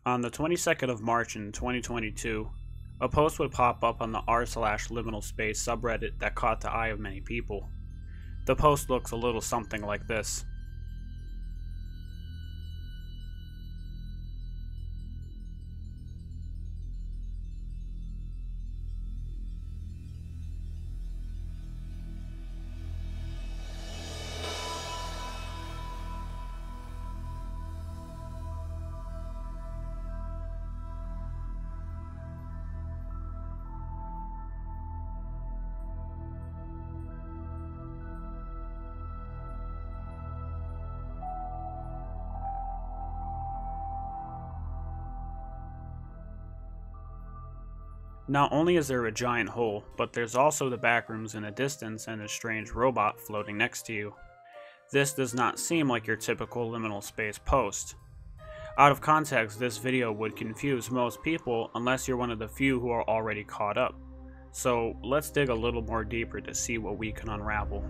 On the 22nd of March in 2022, a post would pop up on the r/LiminalSpace subreddit that caught the eye of many people. The post looks a little something like this. Not only is there a giant hole, but there's also the backrooms in the distance and a strange robot floating next to you. This does not seem like your typical liminal space post. Out of context, this video would confuse most people unless you're one of the few who are already caught up. So let's dig a little more deeper to see what we can unravel.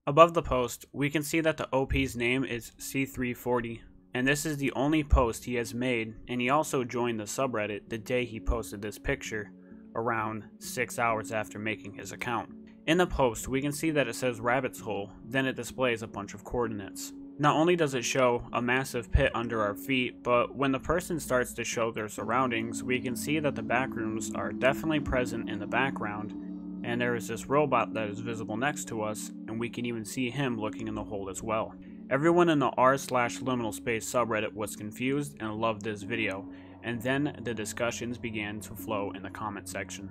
Above the post, we can see that the OP's name is C340, and this is the only post he has made, and he also joined the subreddit the day he posted this picture, around 6 hours after making his account. In the post, we can see that it says Rabbit's Hole, then it displays a bunch of coordinates. Not only does it show a massive pit under our feet, but when the person starts to show their surroundings, we can see that the backrooms are definitely present in the background, and there is this robot that is visible next to us, and we can even see him looking in the hole as well. Everyone in the r/LiminalSpace subreddit was confused and loved this video, and then the discussions began to flow in the comment section.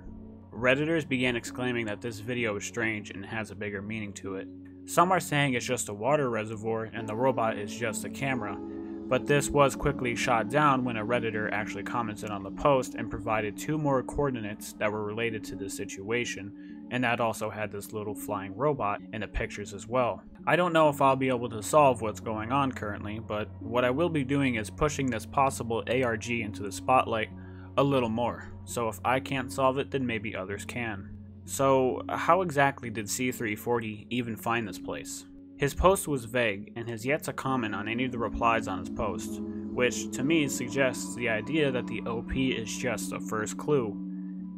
Redditors began exclaiming that this video is strange and has a bigger meaning to it. Some are saying it's just a water reservoir and the robot is just a camera, but this was quickly shot down when a Redditor actually commented on the post and provided 2 more coordinates that were related to this situation, and that also had this little flying robot in the pictures as well. I don't know if I'll be able to solve what's going on currently, but what I will be doing is pushing this possible ARG into the spotlight a little more, so if I can't solve it, then maybe others can. So how exactly did C340 even find this place? His post was vague and has yet to comment on any of the replies on his post, which to me suggests the idea that the OP is just a first clue,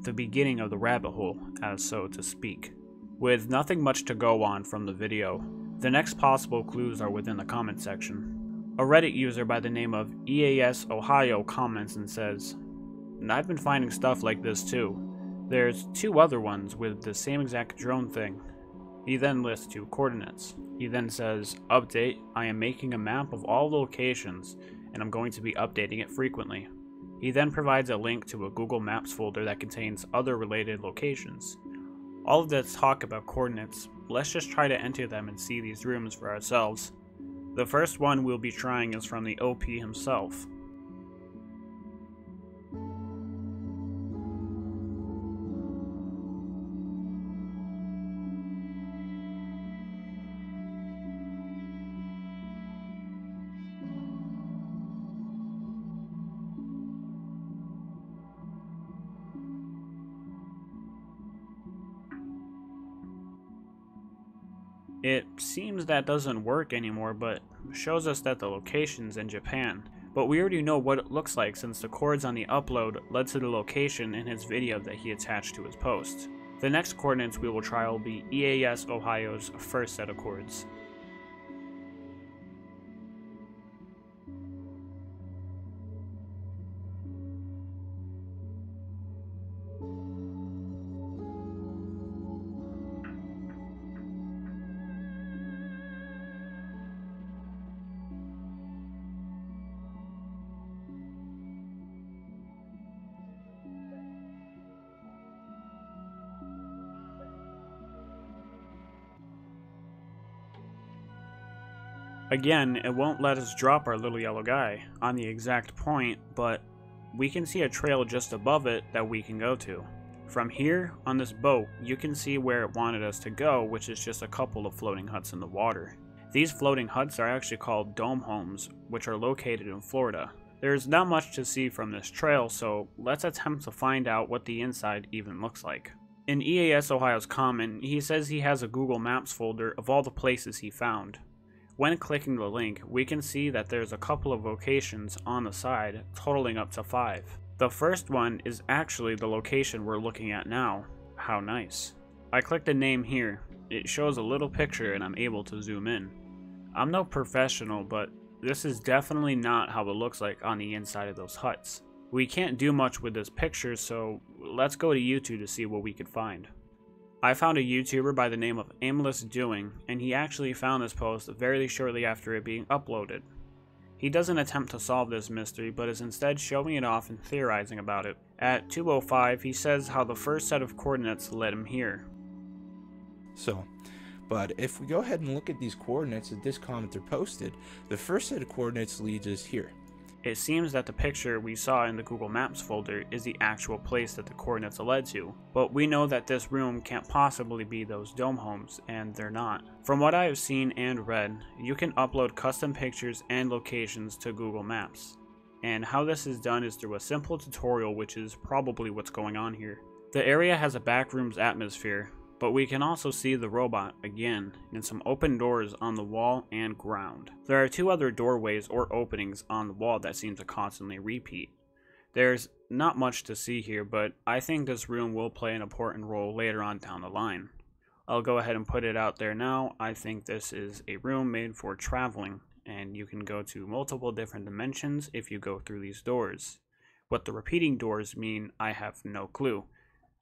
the beginning of the rabbit hole, as so to speak. With nothing much to go on from the video, the next possible clues are within the comment section. A Reddit user by the name of EAS Ohio comments and says, "I've been finding stuff like this too. There's 2 other ones with the same exact drone thing." He then lists 2 coordinates. He then says, "Update, I am making a map of all locations and I'm going to be updating it frequently." He then provides a link to a Google Maps folder that contains other related locations. All of this talk about coordinates, let's just try to enter them and see these rooms for ourselves. The first one we'll be trying is from the OP himself. It seems that doesn't work anymore, but shows us that the location's in Japan. But we already know what it looks like since the chords on the upload led to the location in his video that he attached to his post. The next coordinates we will try will be EAS Ohio's first set of chords. Again, it won't let us drop our little yellow guy on the exact point, but we can see a trail just above it that we can go to. From here, on this boat, you can see where it wanted us to go, which is just a couple of floating huts in the water. These floating huts are actually called dome homes, which are located in Florida. There's not much to see from this trail, so let's attempt to find out what the inside even looks like. In EAS Ohio's comment, he says he has a Google Maps folder of all the places he found. When clicking the link, we can see that there's a couple of locations on the side, totaling up to 5. The first one is actually the location we're looking at now. How nice. I click the name here. It shows a little picture and I'm able to zoom in. I'm no professional, but this is definitely not how it looks like on the inside of those huts. We can't do much with this picture, so let's go to YouTube to see what we could find. I found a YouTuber by the name of Aimless Doing, and he actually found this post very shortly after it being uploaded. He doesn't attempt to solve this mystery, but is instead showing it off and theorizing about it. At 2:05, he says how the first set of coordinates led him here. But if we go ahead and look at these coordinates that this commenter posted, the first set of coordinates leads us here. It seems that the picture we saw in the Google Maps folder is the actual place that the coordinates led to, but we know that this room can't possibly be those dome homes, and they're not. From what I have seen and read, you can upload custom pictures and locations to Google Maps, and how this is done is through a simple tutorial, which is probably what's going on here. The area has a Backrooms atmosphere, but we can also see the robot again, and some open doors on the wall and ground. There are 2 other doorways or openings on the wall that seem to constantly repeat. There's not much to see here, but I think this room will play an important role later on down the line. I'll go ahead and put it out there now. I think this is a room made for traveling, and you can go to multiple different dimensions if you go through these doors. What the repeating doors mean, I have no clue.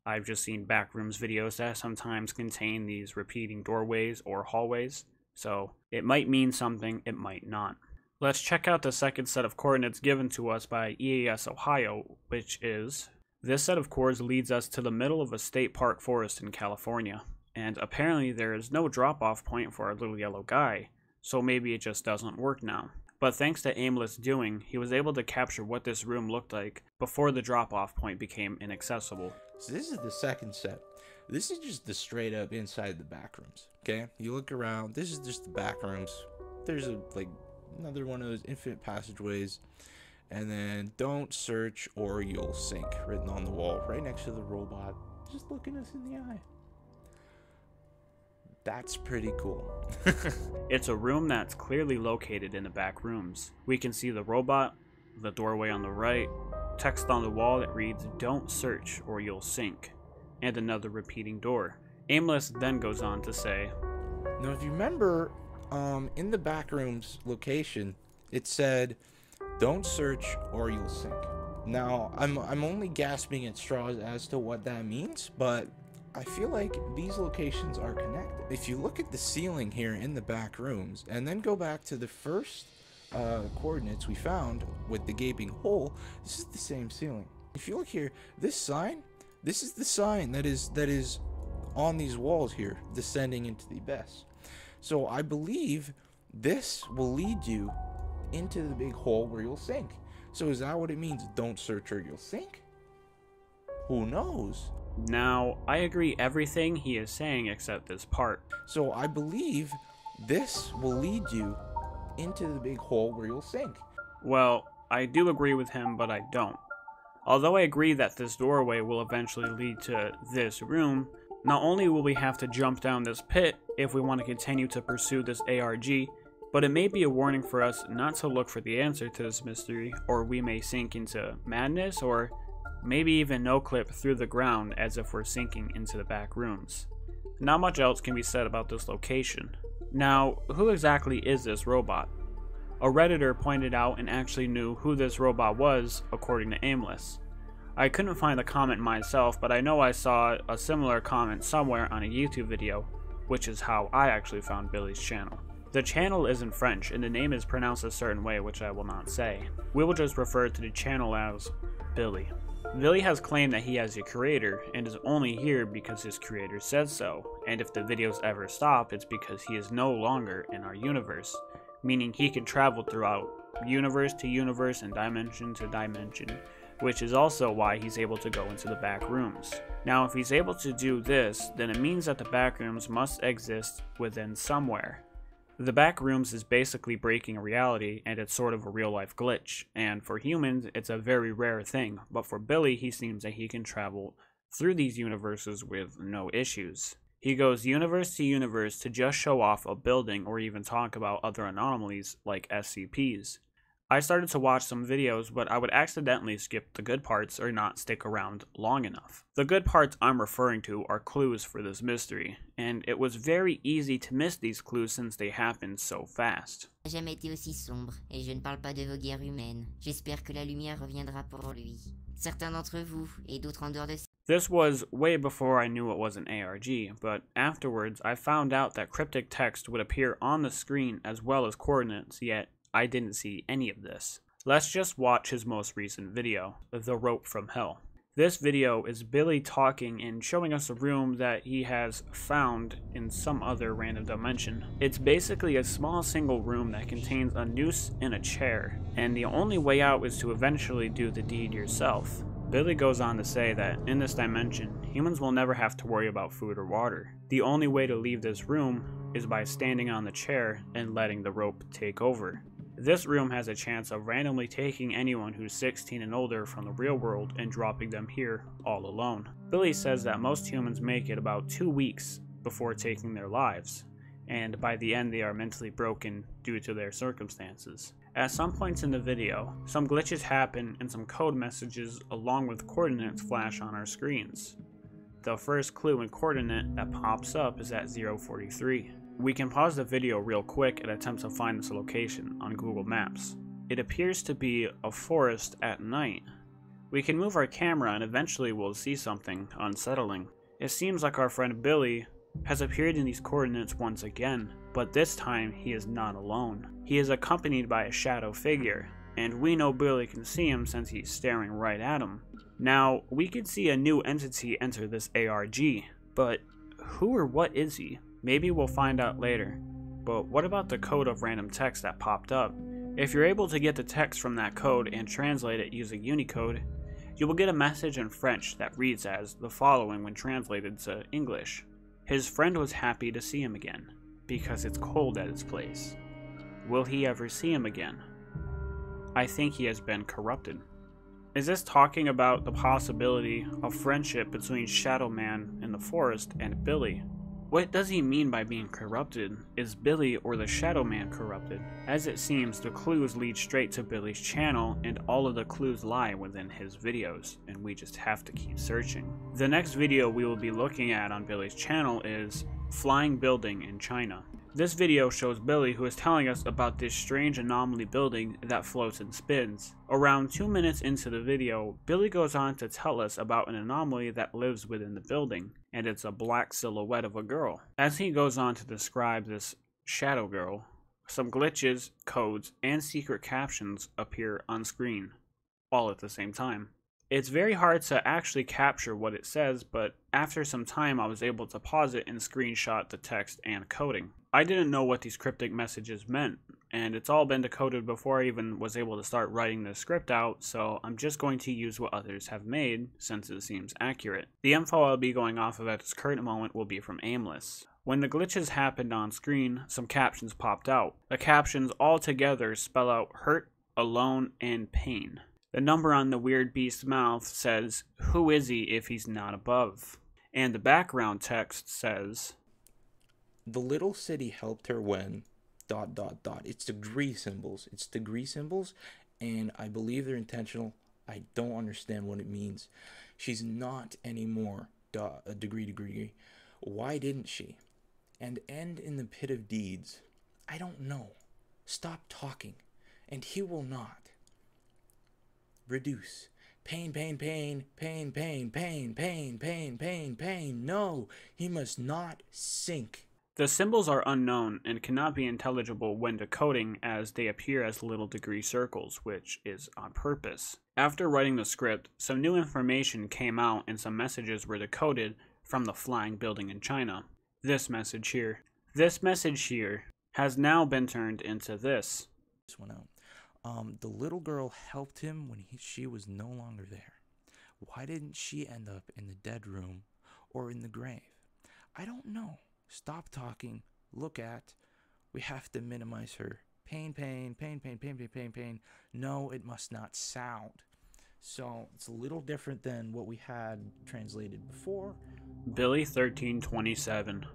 I've just seen Backrooms videos that sometimes contain these repeating doorways or hallways, so it might mean something, it might not. Let's check out the second set of coordinates given to us by EAS Ohio, which is, this set of chords leads us to the middle of a state park forest in California, and apparently there is no drop-off point for our little yellow guy, so maybe it just doesn't work now. But thanks to Aimless Doing, he was able to capture what this room looked like before the drop-off point became inaccessible. So this is the second set. This is just the straight up inside the Backrooms. Okay, you look around. This is just the Backrooms. There's another one of those infinite passageways, and then "Don't search or you'll sink" written on the wall right next to the robot, just looking us in the eye. That's pretty cool. It's a room that's clearly located in the back rooms. We can see the robot, the doorway on the right, text on the wall that reads "Don't search or you'll sink," and another repeating door. Aimless then goes on to say, now if you remember, in the Backrooms location, it said "Don't search or you'll sink." Now, I'm only gasping at straws as to what that means, but I feel like these locations are connected. If you look at the ceiling here in the Backrooms, and then go back to the first coordinates we found with the gaping hole, this is the same ceiling. If you look here, this sign, this is the sign that is on these walls here, descending into the abyss. So I believe this will lead you into the big hole where you'll sink. So is that what it means? Don't search or you'll sink? Who knows? Now, I agree everything he is saying except this part. So I believe this will lead you into the big hole where you'll sink. Well, I do agree with him, but I don't. Although I agree that this doorway will eventually lead to this room, not only will we have to jump down this pit if we want to continue to pursue this ARG, but it may be a warning for us not to look for the answer to this mystery, or we may sink into madness, or maybe even no clip through the ground as if we're sinking into the back rooms. Not much else can be said about this location. Now, who exactly is this robot? A Redditor pointed out and actually knew who this robot was, according to Aimless. I couldn't find the comment myself, but I know I saw a similar comment somewhere on a YouTube video, which is how I actually found Billy's channel. The channel is in French, and the name is pronounced a certain way, which I will not say. We will just refer to the channel as Billy. Billy has claimed that he has a creator, and is only here because his creator says so, and if the videos ever stop, it's because he is no longer in our universe, meaning he can travel throughout universe to universe and dimension to dimension, which is also why he's able to go into the back rooms. Now, if he's able to do this, then it means that the back rooms must exist within somewhere. The back rooms is basically breaking reality, and it's sort of a real life glitch, and for humans it's a very rare thing, but for Billy he seems that he can travel through these universes with no issues. He goes universe to universe to just show off a building or even talk about other anomalies like SCPs. I started to watch some videos, but I would accidentally skip the good parts or not stick around long enough. The good parts I'm referring to are clues for this mystery, and it was very easy to miss these clues since they happened so fast. Jamais été aussi sombre, et je ne parle pas de vos guerres humaines. J'espère que la lumière reviendra pour lui. Certains d'entre vous, et d'autres en dehors de... This was way before I knew it was an ARG, but afterwards I found out that cryptic text would appear on the screen as well as coordinates, yet I didn't see any of this. Let's just watch his most recent video, The Rope from Hell. This video is Billy talking and showing us a room that he has found in some other random dimension. It's basically a small single room that contains a noose and a chair, and the only way out is to eventually do the deed yourself. Billy goes on to say that in this dimension, humans will never have to worry about food or water. The only way to leave this room is by standing on the chair and letting the rope take over. This room has a chance of randomly taking anyone who's 16 and older from the real world and dropping them here all alone. Billy says that most humans make it about 2 weeks before taking their lives, and by the end they are mentally broken due to their circumstances. At some points in the video, some glitches happen and some code messages along with coordinates flash on our screens. The first clue and coordinate that pops up is at 043. We can pause the video real quick and attempt to find this location on Google Maps. It appears to be a forest at night. We can move our camera and eventually we'll see something unsettling. It seems like our friend Billy has appeared in these coordinates once again, but this time he is not alone. He is accompanied by a shadow figure, and we know Billy can see him since he's staring right at him. Now, we can see a new entity enter this ARG, but who or what is he? Maybe we'll find out later. But what about the code of random text that popped up? If you're able to get the text from that code and translate it using Unicode, you will get a message in French that reads as the following when translated to English. His friend was happy to see him again, because it's cold at his place. Will he ever see him again? I think he has been corrupted. Is this talking about the possibility of friendship between Shadow Man in the forest and Billy? What does he mean by being corrupted? Is Billy or the Shadow Man corrupted? As it seems, the clues lead straight to Billy's channel, and all of the clues lie within his videos, and we just have to keep searching. The next video we will be looking at on Billy's channel is Flying Building in China. This video shows Billy, who is telling us about this strange anomaly building that floats and spins. Around 2 minutes into the video, Billy goes on to tell us about an anomaly that lives within the building, and it's a black silhouette of a girl. As he goes on to describe this shadow girl, some glitches, codes, and secret captions appear on screen, all at the same time. It's very hard to actually capture what it says, but after some time I was able to pause it and screenshot the text and coding. I didn't know what these cryptic messages meant, and it's all been decoded before I even was able to start writing the script out, so I'm just going to use what others have made, since it seems accurate. The info I'll be going off of at this current moment will be from Aimless. When the glitches happened on screen, some captions popped out. The captions all together spell out hurt, alone, and pain. The number on the weird beast's mouth says, "Who is he if he's not above?" And the background text says, "The little city helped her when ... It's degree symbols. And I believe they're intentional. I don't understand what it means. She's not anymore. Degree. Why didn't she? And end in the pit of deeds. I don't know. Stop talking, and he will not. Reduce. Pain. No, he must not sink. The symbols are unknown and cannot be intelligible when decoding, as they appear as little degree circles, which is on purpose. After writing the script, some new information came out and some messages were decoded from the flying building in China. This message here has now been turned into this. This one out. The little girl helped him when she was no longer there. Why didn't she end up in the dead room or in the grave? I don't know. Stop talking. Look at. We have to minimize her. Pain. No, it must not sound. So it's a little different than what we had translated before. Billy 1327.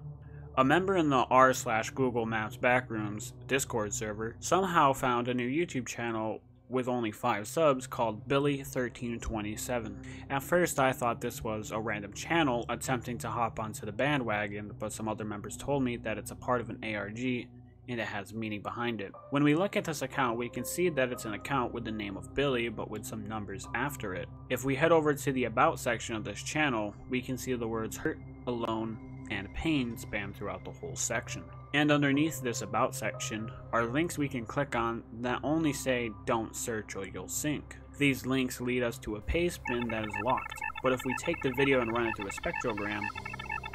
A member in the r/Google Maps Backrooms Discord server somehow found a new YouTube channel with only 5 subs called Billy 1327. At first I thought this was a random channel attempting to hop onto the bandwagon, but some other members told me that it's a part of an ARG and it has meaning behind it. When we look at this account, we can see that it's an account with the name of Billy, but with some numbers after it. If we head over to the About section of this channel, we can see the words hurt, alone, and pain spammed throughout the whole section. And underneath this About section are links we can click on that only say don't search or you'll sink. These links lead us to a paste bin that is locked, but if we take the video and run it through a spectrogram,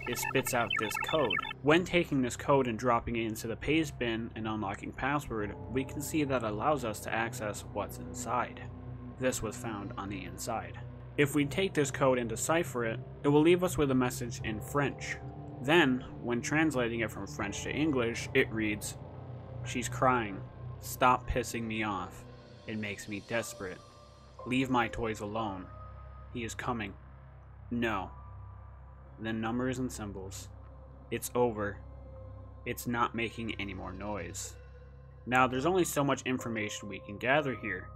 it spits out this code. When taking this code and dropping it into the paste bin and unlocking password, we can see that it allows us to access what's inside. This was found on the inside. If we take this code and decipher it, it will leave us with a message in French. Then, when translating it from French to English, it reads, "She's crying. Stop pissing me off. It makes me desperate. Leave my toys alone. He is coming. No." Then numbers and symbols. It's over. It's not making any more noise. Now, there's only so much information we can gather here,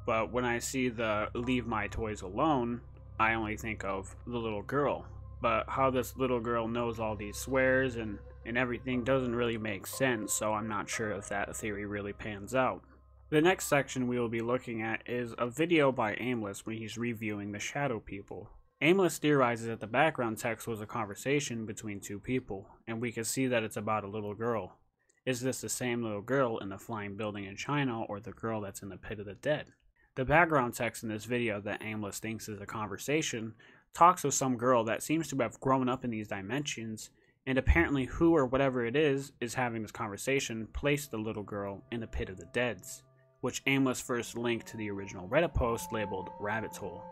but when I see the "leave my toys alone," I only think of the little girl. But how this little girl knows all these swears and everything doesn't really make sense, so I'm not sure if that theory really pans out. The next section we will be looking at is a video by Aimless when he's reviewing the Shadow People. Aimless theorizes that the background text was a conversation between 2 people, and we can see that it's about a little girl. Is this the same little girl in the flying building in China, or the girl that's in the pit of the dead? The background text in this video that Aimless thinks is a conversation talks of some girl that seems to have grown up in these dimensions, and apparently who or whatever it is having this conversation placed the little girl in the pit of the deads, which Aimless first linked to the original Reddit post labeled Rabbit's Hole,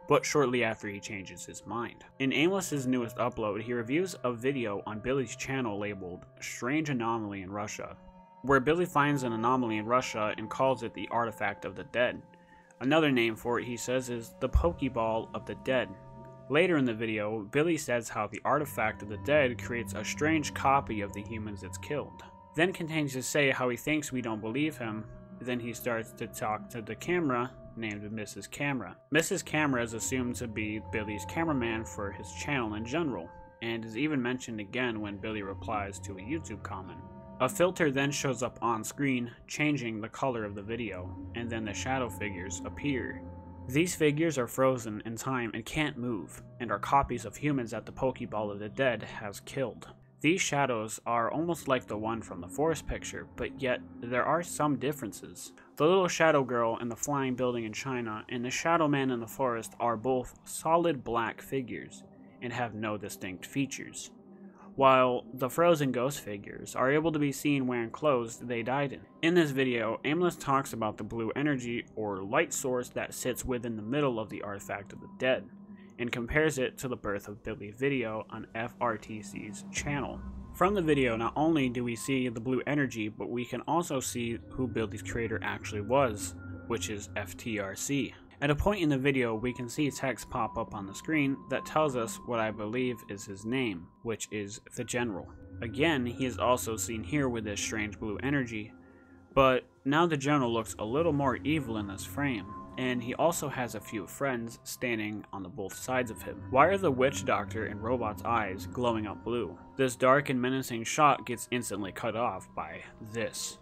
but shortly after he changes his mind. In Aimless's newest upload, he reviews a video on Billy's channel labeled Strange Anomaly in Russia, where Billy finds an anomaly in Russia and calls it the Artifact of the Dead. Another name for it, he says, is the Pokeball of the Dead. Later in the video, Billy says how the Artifact of the Dead creates a strange copy of the humans it's killed. Then continues to say how he thinks we don't believe him. Then he starts to talk to the camera, named Mrs. Camera. Mrs. Camera is assumed to be Billy's cameraman for his channel in general, and is even mentioned again when Billy replies to a YouTube comment. A filter then shows up on screen, changing the color of the video, and then the shadow figures appear. These figures are frozen in time and can't move, and are copies of humans that the Pokeball of the Dead has killed. These shadows are almost like the one from the forest picture, but yet there are some differences. The little shadow girl in the flying building in China and the shadow man in the forest are both solid black figures and have no distinct features, while the frozen ghost figures are able to be seen wearing clothes they died in. In this video, Aimless talks about the blue energy or light source that sits within the middle of the Artifact of the Dead, and compares it to the Birth of Billy video on FRTC's channel. From the video, not only do we see the blue energy, but we can also see who Billy's creator actually was, which is FTRC. At a point in the video, we can see text pop up on the screen that tells us what I believe is his name, which is the General. Again, he is also seen here with this strange blue energy, but now the General looks a little more evil in this frame, and he also has a few friends standing on the both sides of him. Why are the witch doctor and robot's eyes glowing up blue? This dark and menacing shot gets instantly cut off by this.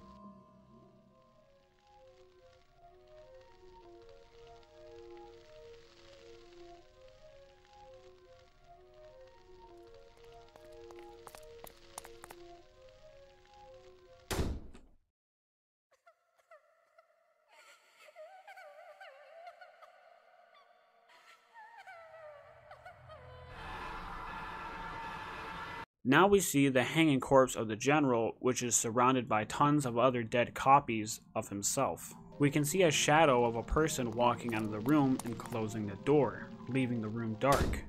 Now we see the hanging corpse of the general, which is surrounded by tons of other dead copies of himself. We can see a shadow of a person walking out of the room and closing the door, leaving the room dark.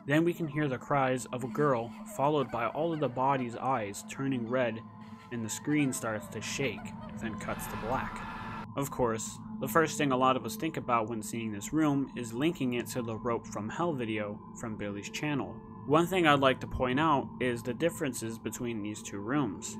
Then we can hear the cries of a girl, followed by all of the body's eyes turning red, and the screen starts to shake, then cuts to black. Of course, the first thing a lot of us think about when seeing this room is linking it to the Rope from Hell video from Billy's channel. One thing I'd like to point out is the differences between these two rooms.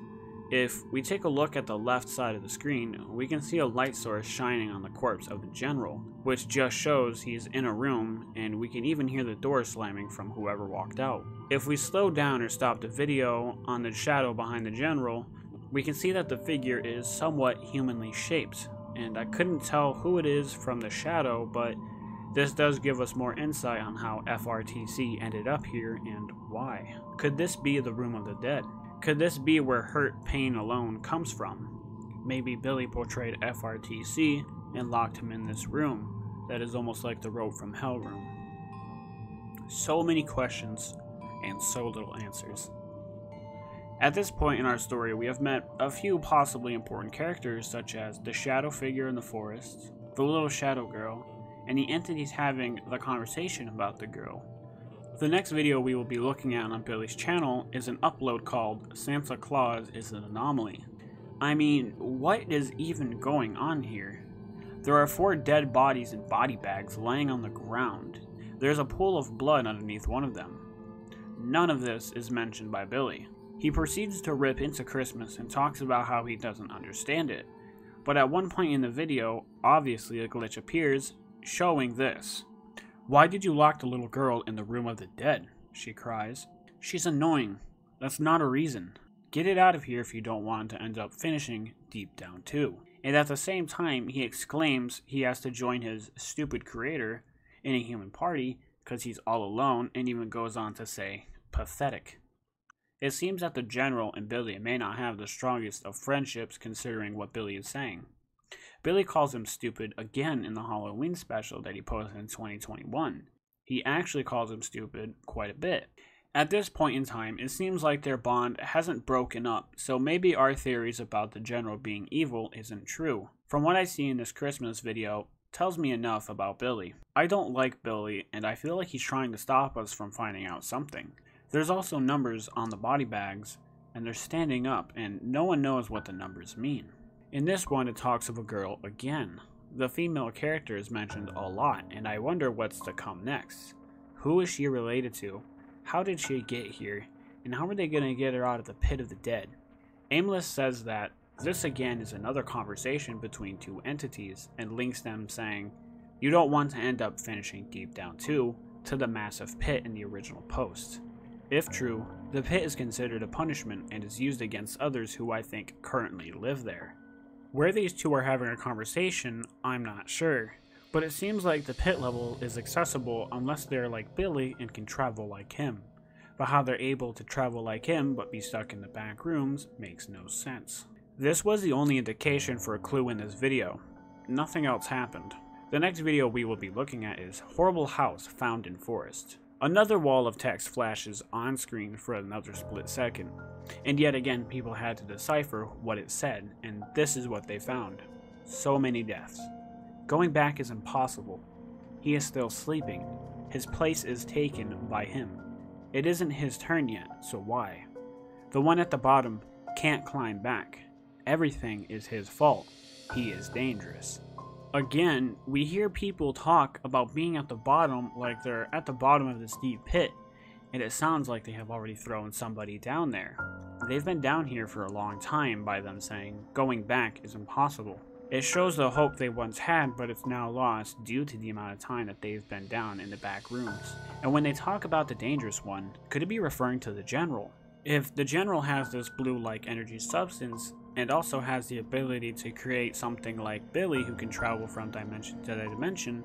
If we take a look at the left side of the screen, we can see a light source shining on the corpse of the general, which just shows he's in a room, and we can even hear the door slamming from whoever walked out. If we slow down or stop the video on the shadow behind the general, we can see that the figure is somewhat humanly shaped, and I couldn't tell who it is from the shadow, but this does give us more insight on how FRTC ended up here and why. Could this be the Room of the Dead? Could this be where hurt, pain alone comes from? Maybe Billy portrayed FRTC and locked him in this room that is almost like the Rope from Hell room. So many questions and so little answers. At this point in our story, we have met a few possibly important characters such as the shadow figure in the forest, the little shadow girl, and the entities having the conversation about the girl. The next video we will be looking at on Billy's channel is an upload called Santa Claus is an Anomaly. I mean, what is even going on here? There are 4 dead bodies in body bags laying on the ground. There's a pool of blood underneath one of them. None of this is mentioned by Billy. He proceeds to rip into Christmas and talks about how he doesn't understand it. But at one point in the video, obviously a glitch appears, showing this. "Why did you lock the little girl in the Room of the Dead?" she cries. "She's annoying. That's not a reason. Get it out of here if you don't want to end up finishing Deep Down 2. And at the same time, he exclaims he has to join his stupid creator in a human party because he's all alone, and even goes on to say, pathetic. It seems that the general and Billy may not have the strongest of friendships considering what Billy is saying. Billy calls him stupid again in the Halloween special that he posted in 2021. He actually calls him stupid quite a bit. At this point in time, it seems like their bond hasn't broken up, so maybe our theories about the general being evil isn't true. From what I see in this Christmas video, tells me enough about Billy. I don't like Billy, and I feel like he's trying to stop us from finding out something. There's also numbers on the body bags, and they're standing up, and no one knows what the numbers mean. In this one, it talks of a girl again. The female character is mentioned a lot, and I wonder what's to come next. Who is she related to? How did she get here? And how are they going to get her out of the pit of the dead? Aimless says that this again is another conversation between 2 entities, and links them saying, you don't want to end up finishing Deep Down 2 to the massive pit in the original post. If true, the pit is considered a punishment and is used against others who I think currently live there. Where these 2 are having a conversation, I'm not sure, but it seems like the pit level is accessible unless they're like Billy and can travel like him. But how they're able to travel like him but be stuck in the back rooms makes no sense. This was the only indication for a clue in this video. Nothing else happened. The next video we will be looking at is Horrible House Found in Forest. Another wall of text flashes on screen for another split second, and yet again people had to decipher what it said, and this is what they found. So many deaths. Going back is impossible. He is still sleeping. His place is taken by him. It isn't his turn yet, so why? The one at the bottom can't climb back. Everything is his fault. He is dangerous. Again, we hear people talk about being at the bottom like they're at the bottom of this deep pit, and it sounds like they have already thrown somebody down there. They've been down here for a long time by them saying going back is impossible. It shows the hope they once had, but it's now lost due to the amount of time that they've been down in the back rooms. And when they talk about the dangerous one, could it be referring to the general? If the general has this blue-like energy substance, and also has the ability to create something like Billy who can travel from dimension to dimension,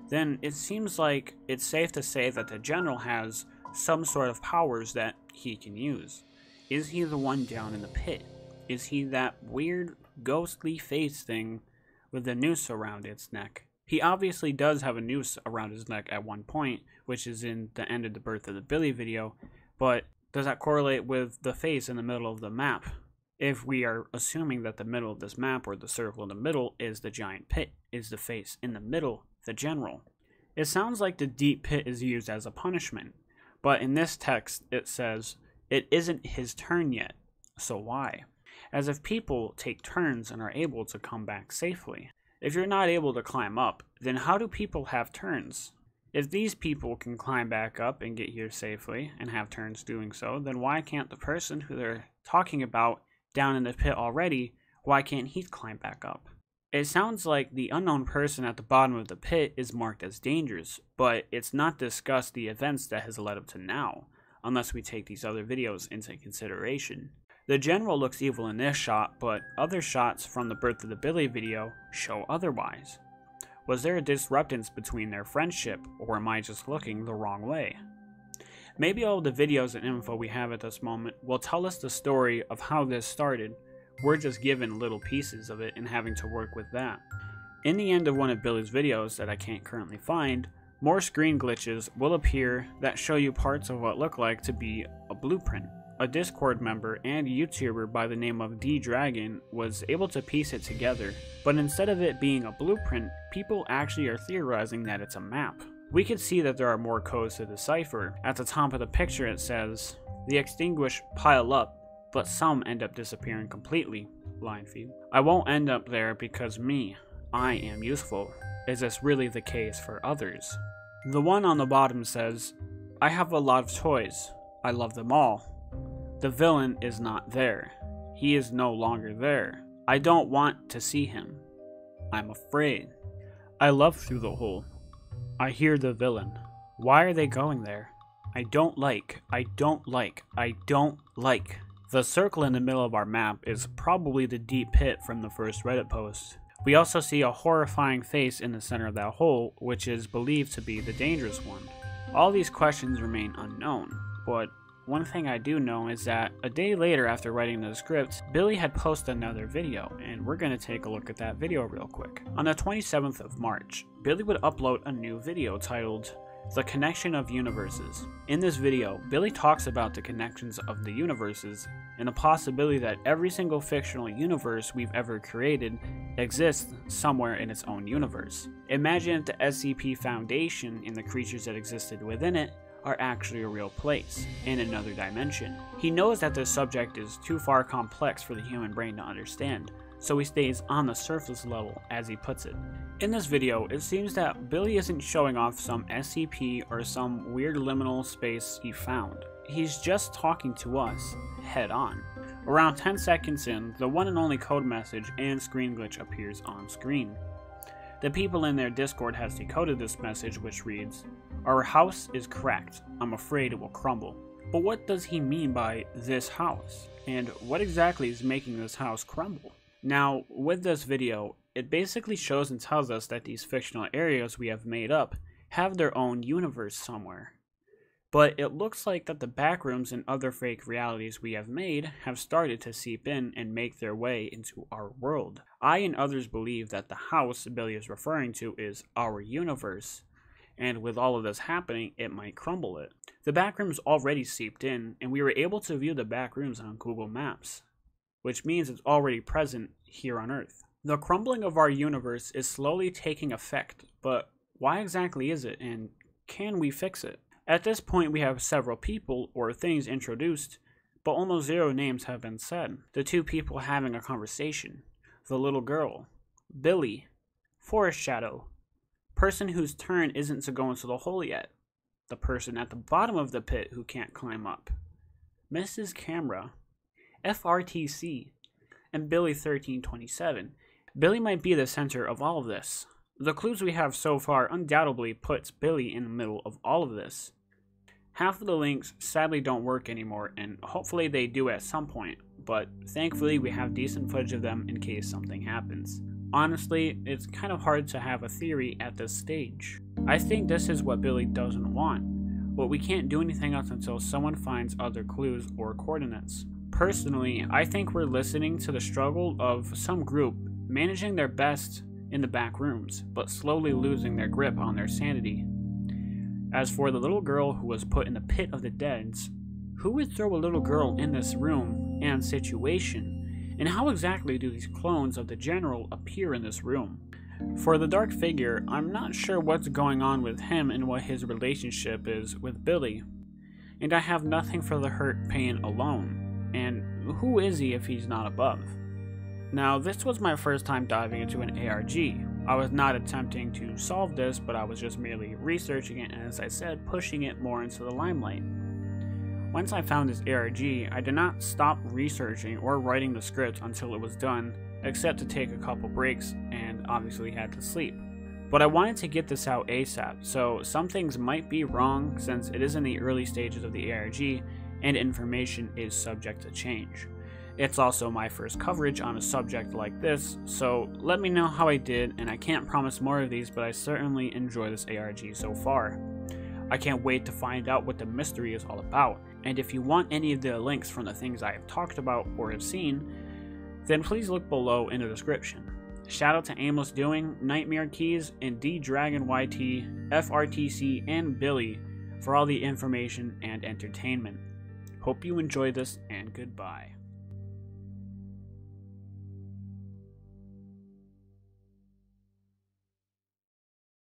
then it seems like it's safe to say that the general has some sort of powers that he can use. Is he the one down in the pit? Is he that weird, ghostly face thing with the noose around its neck? He obviously does have a noose around his neck at one point, which is in the end of the Birth of the Billy video, but does that correlate with the face in the middle of the map? If we are assuming that the middle of this map, or the circle in the middle, is the giant pit, is the face in the middle the general? It sounds like the deep pit is used as a punishment, but in this text it says it isn't his turn yet, so why? As if people take turns and are able to come back safely. If you're not able to climb up, then how do people have turns? If these people can climb back up and get here safely and have turns doing so, then why can't the person who they're talking about down in the pit already, why can't he climb back up? It sounds like the unknown person at the bottom of the pit is marked as dangerous, but it's not discussed the events that has led up to now, unless we take these other videos into consideration. The general looks evil in this shot, but other shots from the Birth of the Billy video show otherwise. Was there a disruptance between their friendship, or am I just looking the wrong way? Maybe all the videos and info we have at this moment will tell us the story of how this started. We're just given little pieces of it and having to work with that. In the end of one of Billy's videos that I can't currently find, more screen glitches will appear that show you parts of what look like to be a blueprint. A Discord member and YouTuber by the name of D-Dragon was able to piece it together, but instead of it being a blueprint, people actually are theorizing that it's a map. We can see that there are more codes to decipher. At the top of the picture it says, "The extinguished pile up, but some end up disappearing completely." Line feed. "I won't end up there because I am useful. Is this really the case for others?" The one on the bottom says, "I have a lot of toys. I love them all. The villain is not there. He is no longer there. I don't want to see him. I'm afraid. I love through the hole. I hear the villain. Why are they going there? I don't like. The circle in the middle of our map is probably the deep pit from the first Reddit post. We also see a horrifying face in the center of that hole, which is believed to be the dangerous one. All these questions remain unknown, but one thing I do know is that a day later after writing the script, Billy had posted another video, and we're going to take a look at that video real quick. On the 27th of March, Billy would upload a new video titled The Connection of Universes. In this video, Billy talks about the connections of the universes and the possibility that every single fictional universe we've ever created exists somewhere in its own universe. Imagine if the SCP Foundation and the creatures that existed within it are actually a real place, in another dimension. He knows that this subject is too far complex for the human brain to understand, so he stays on the surface level, as he puts it. In this video, it seems that Billy isn't showing off some SCP or some weird liminal space he found. He's just talking to us, head on. Around 10 seconds in, the one and only code message and screen glitch appears on screen. The people in their Discord has decoded this message, which reads, "Our house is cracked. I'm afraid it will crumble." But what does he mean by this house? And what exactly is making this house crumble? Now, with this video, it basically shows and tells us that these fictional areas we have made up have their own universe somewhere. But it looks like that the backrooms and other fake realities we have made have started to seep in and make their way into our world. I and others believe that the house Billy is referring to is our universe, and with all of this happening, it might crumble it. The backrooms already seeped in, and we were able to view the backrooms on Google Maps, which means it's already present here on Earth. The crumbling of our universe is slowly taking effect, but why exactly is it, and can we fix it? At this point, we have several people or things introduced, but almost zero names have been said. The two people having a conversation, the little girl, Billy, Forest Shadow, person whose turn isn't to go into the hole yet, the person at the bottom of the pit who can't climb up, Mrs. Camera, FRTC, and Billy 1327. Billy might be the center of all of this. The clues we have so far undoubtedly puts Billy in the middle of all of this. Half of the links sadly don't work anymore, and hopefully they do at some point, but thankfully we have decent footage of them in case something happens. Honestly, it's kind of hard to have a theory at this stage. I think this is what Billy doesn't want, but we can't do anything else until someone finds other clues or coordinates. Personally, I think we're listening to the struggle of some group managing their best in the back rooms, but slowly losing their grip on their sanity. As for the little girl who was put in the pit of the deads, who would throw a little girl in this room and situation? And how exactly do these clones of the general appear in this room? For the dark figure, I'm not sure what's going on with him and what his relationship is with Billy. And I have nothing for the hurt pain alone. And who is he if he's not above? Now, this was my first time diving into an ARG. I was not attempting to solve this, but I was just merely researching it and, as I said, pushing it more into the limelight. Once I found this ARG, I did not stop researching or writing the script until it was done, except to take a couple breaks and obviously had to sleep. But I wanted to get this out ASAP, so some things might be wrong since it is in the early stages of the ARG and information is subject to change. It's also my first coverage on a subject like this, so let me know how I did, and I can't promise more of these, but I certainly enjoy this ARG so far. I can't wait to find out what the mystery is all about, and if you want any of the links from the things I have talked about or have seen, then please look below in the description. Shout out to Aimless Doing, Nightmare Keys, and DDragonYT, FRTC, and Billy for all the information and entertainment. Hope you enjoyed this, and goodbye.